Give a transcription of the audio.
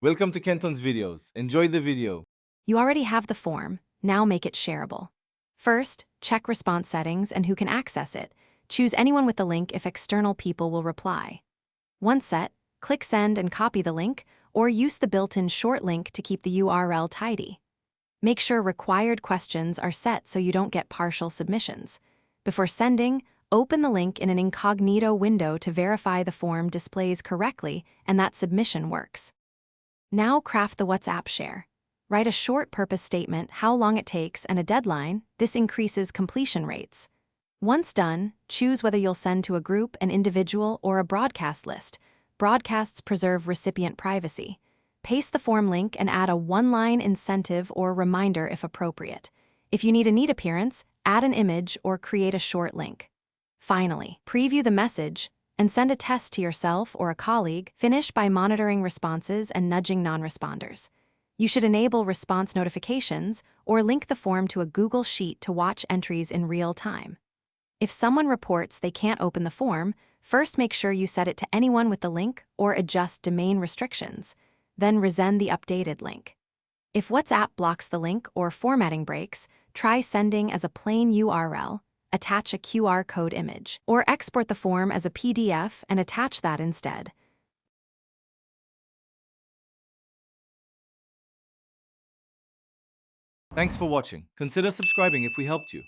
Welcome to Kenton's videos. Enjoy the video. You already have the form, now make it shareable. First, check response settings and who can access it. Choose anyone with the link if external people will reply. Once set, click send and copy the link, or use the built-in short link to keep the URL tidy. Make sure required questions are set so you don't get partial submissions. Before sending, open the link in an incognito window to verify the form displays correctly and that submission works. Now craft the WhatsApp share. Write a short purpose statement, how long it takes, and a deadline. This increases completion rates. Once done, choose whether you'll send to a group, an individual, or a broadcast list. Broadcasts preserve recipient privacy. Paste the form link and add a one-line incentive or reminder if appropriate. If you need a neat appearance, add an image or create a short link. Finally, preview the message and send a test to yourself or a colleague. Finish by monitoring responses and nudging non-responders. You should enable response notifications or link the form to a Google Sheet to watch entries in real time. If someone reports they can't open the form, first make sure you set it to anyone with the link or adjust domain restrictions, then resend the updated link. If WhatsApp blocks the link or formatting breaks, try sending as a plain URL, attach a QR code image, or export the form as a PDF and attach that instead. Thanks for watching. Consider subscribing if we helped you.